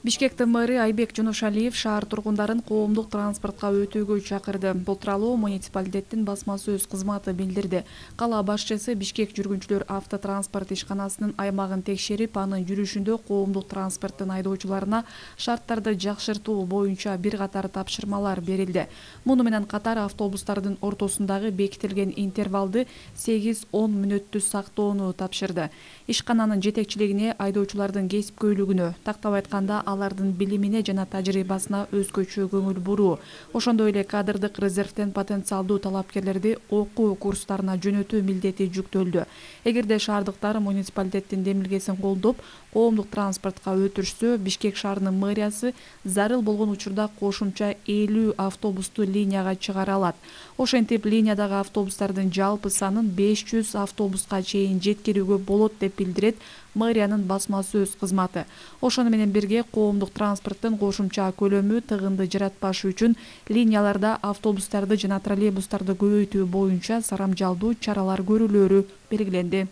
Бишкектин мэрі Айбек Жоношалиев шаар тургундарын коомдук транспортко өтүүгө чакырды. Бул тууралуу муниципалитеттин басма сөз кызматы билдирди. Кала башчысы Бишкек жүргүнчүлөр автотранспорт ишканасынын аймагын текшерип, анын жүрүшүндө коомдук транспорттун айдоочуларына шарттарды жакшыртуу боюнча бир катар тапшырмалар берилди. Муну менен катар автобустардын ортосундагы бекитилген интервалды 8-10 мүнөттү сактоону тапшырды. Ишкананын жетекчилигине айдоочулардын кесипкөйлүгүнө, тактап айтканда алардын билимине жана тажрыйбасына өзгөчө көңүл буруу, ошондой эле кадрдык резервден потенциалдуу талапкерлерди окуу курстарына жөнөтүү милдети жүктөлдү. Эгерде шаардыктар муниципалитеттин демилгесин колдоп, коомдук транспортко өтүрүшсө, Бишкек шаарынын мэриясы зарыл болгон учурда кошумча 50 автобусту линияга чыгара алат. Ошентип линиядагы автобустардын жалпы санын 500 автобуска чейин жеткирүүгө болот деп билдирет мэриянын басма сөз кызматы. Ошону менен бирге коомдук транспорттун кошумча көлөмү тыгынды жаратпаш үчүн линияларда автобустарды жана троллейбустарды көбөйтүү боюнча сарамжалдуу чаралар көрүлөрү белгиленди.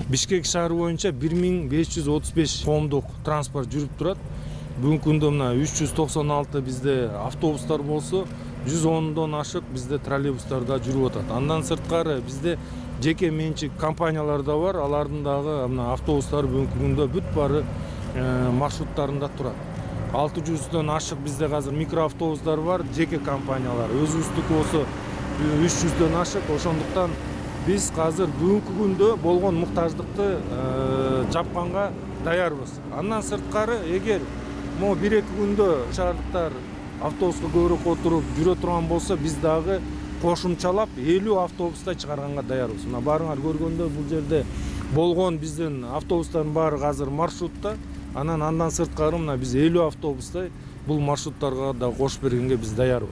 Бишкек шаары боюнча 1535 коомдук транспорт жүрүп турат. Бүгүнкү күндө мына 396 бизде автобустар болсо, 110дон ашык бизде троллейбустар да жүрүп атат. Андан сырткары бизде жеке менчик компаниялар да бар. Алардын дагы мына автобустар бүгүнкү күндө бүт баары маршруттарында турат. 600дөн ашык бизде азыр микроавтобустар бар, жеке компаниялар. Өзүбүздүкү болсо 300дөн ашык. Ошондуктан биз азыр бүгүнкү күндө болгон муктаждыкты жапканга даярбыз. Андан сырткары эгер могу 1-2 күндө шаардыктар автобуска көбүрөөк отуруп жүрө турган болсо, биз дагы кошумчалап 50 автобуста чыгарганга даярбыз. Мына баарыңар көргөндө бул жерде болгон биздин автобустардын баары азыр маршрутта. Андан сырткары мына биз 50 автобустай бул маршруттарга да кошуп бергенге биз даярбыз.